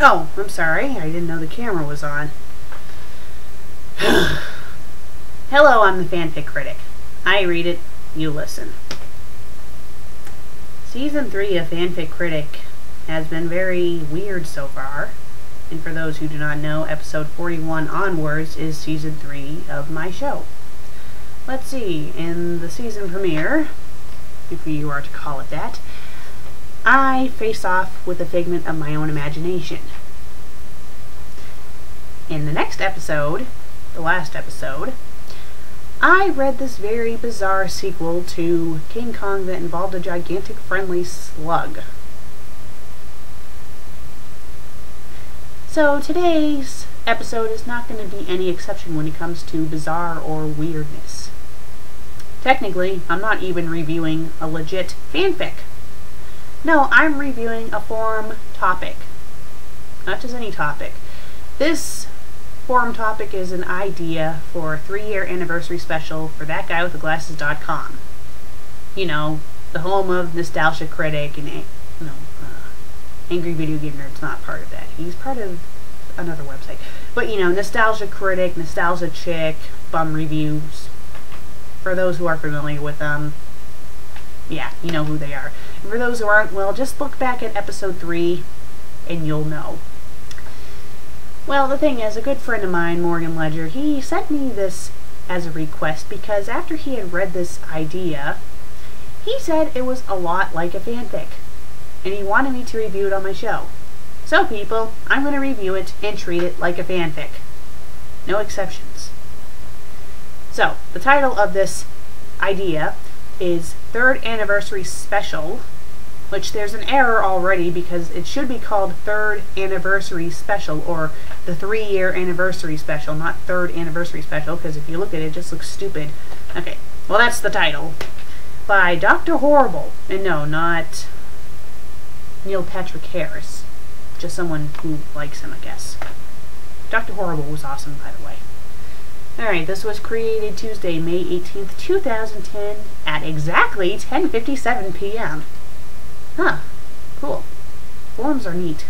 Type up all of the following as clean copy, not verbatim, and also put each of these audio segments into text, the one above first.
Oh, I'm sorry. I didn't know the camera was on. Hello, I'm the FanFic Critic. I read it, you listen. Season 3 of FanFic Critic has been very weird so far. And for those who do not know, episode 41 onwards is season 3 of my show. Let's see, in the season premiere, if you are to call it that, I face off with a figment of my own imagination. In the next episode, the last episode, I read this very bizarre sequel to King Kong that involved a gigantic friendly slug. So today's episode is not going to be any exception when it comes to bizarre or weirdness. Technically, I'm not even reviewing a legit fanfic. No, I'm reviewing a forum topic. Not just any topic. This forum topic is an idea for a 3-year anniversary special for thatguywiththeglasses.com. You know, the home of Nostalgia Critic and Angry Video Game Nerd's not part of that. He's part of another website. But you know, Nostalgia Critic, Nostalgia Chick, Bum Reviews. For those who are familiar with them, yeah, you know who they are. And for those who aren't, well, just look back at episode 3 and you'll know. Well, the thing is, a good friend of mine, Morgan Ledger, he sent me this as a request because after he had read this idea, he said it was a lot like a fanfic. And he wanted me to review it on my show. So people, I'm going to review it and treat it like a fanfic. No exceptions. So, the title of this idea is 3rd Anniversary Special, which there's an error already because it should be called 3rd Anniversary Special, or the 3-year Anniversary Special, not 3rd Anniversary Special, because if you look at it, it just looks stupid. Okay, well that's the title. By Dr. Horrible. And no, not Neil Patrick Harris. Just someone who likes him, I guess. Dr. Horrible was awesome, by the way. Alright, this was created Tuesday, May 18th, 2010 at exactly 10:57 p.m. Huh. Cool. Forums are neat.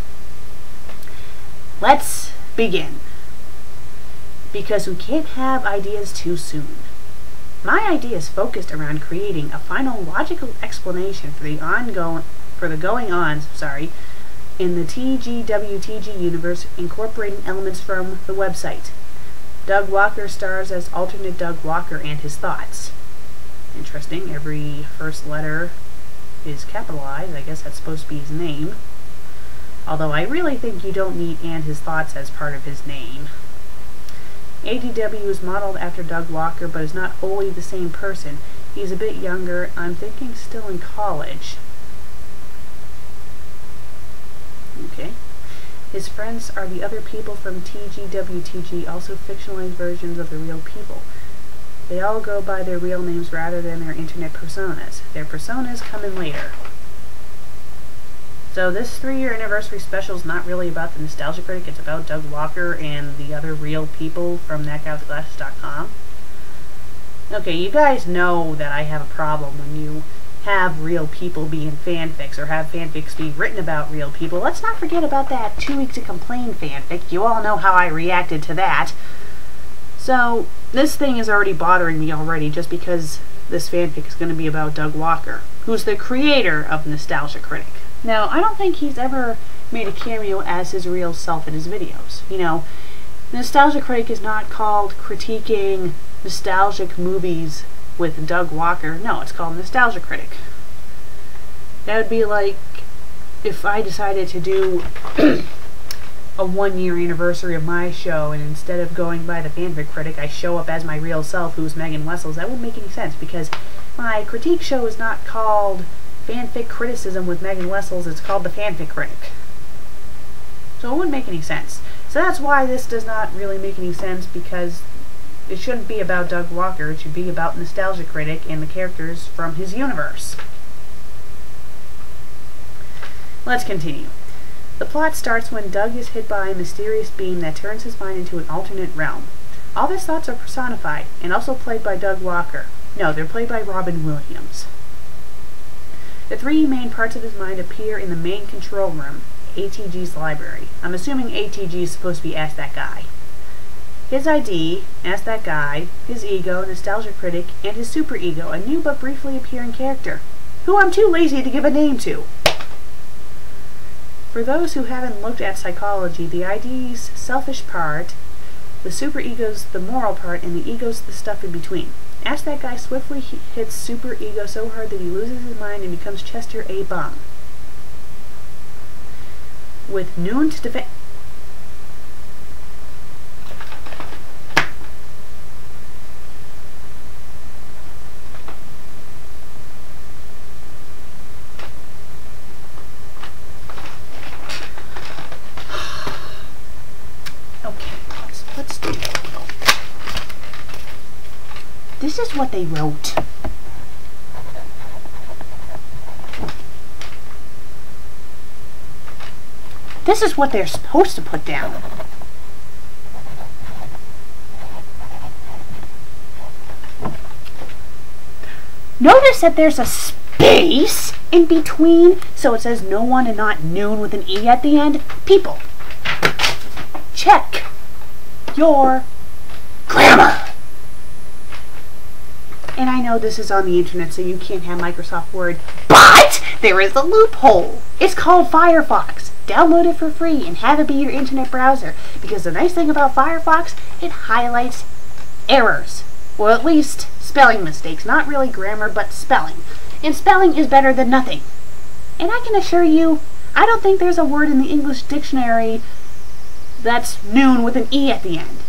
Let's begin. Because we can't have ideas too soon. My idea is focused around creating a final logical explanation for the going-ons, in the TGWTG universe, incorporating elements from the website. Doug Walker stars as alternate Doug Walker and his thoughts. Interesting, every first letter is capitalized. I guess that's supposed to be his name. Although I really think you don't need and his thoughts as part of his name. ADW is modeled after Doug Walker, but is not wholly the same person. He's a bit younger, I'm thinking still in college. Okay. His friends are the other people from TGWTG, also fictionalized versions of the real people. They all go by their real names rather than their internet personas. Their personas come in later. So this 3-year anniversary special is not really about the Nostalgia Critic, it's about Doug Walker and the other real people from thatguywiththeglasses.com. Okay, you guys know that I have a problem when you have real people be in fanfics, or have fanfics be written about real people. Let's not forget about that 2 Weeks to Complain fanfic. You all know how I reacted to that. So, this thing is already bothering me already, just because this fanfic is going to be about Doug Walker, who's the creator of Nostalgia Critic. Now, I don't think he's ever made a cameo as his real self in his videos. You know, Nostalgia Critic is not called critiquing nostalgic movies with Doug Walker. No, it's called Nostalgia Critic. That would be like if I decided to do a 1-year anniversary of my show, and instead of going by the FanFic Critic, I show up as my real self, who's Megan Wessels. That wouldn't make any sense, because my critique show is not called Fanfic Criticism with Megan Wessels, it's called the FanFic Critic. So it wouldn't make any sense. So that's why this does not really make any sense, because it shouldn't be about Doug Walker, it should be about Nostalgia Critic and the characters from his universe. Let's continue. The plot starts when Doug is hit by a mysterious beam that turns his mind into an alternate realm. All his thoughts are personified, and also played by Doug Walker. No, they're played by Robin Williams. The 3 main parts of his mind appear in the main control room, ATG's library. I'm assuming ATG is supposed to be Ask That Guy. His ID, Ask That Guy, his ego, Nostalgia Critic, and his super ego, a new but briefly appearing character, who I'm too lazy to give a name to. For those who haven't looked at psychology, the ID's selfish part, the super ego's the moral part, and the ego's the stuff in between. Ask That Guy swiftly hits super ego so hard that he loses his mind and becomes Chester A. Bum. With noon to defend. Let's do it. This is what they wrote. This is what they're supposed to put down. Notice that there's a space in between, so it says no one and not noon with an E at the end. People, check your grammar. And I know this is on the internet, so you can't have Microsoft Word, but there is a loophole. It's called Firefox. Download it for free and have it be your internet browser, because the nice thing about Firefox, it highlights errors, or at least spelling mistakes. Not really grammar, but spelling. And spelling is better than nothing. And I can assure you, I don't think there's a word in the English dictionary that's noon with an E at the end.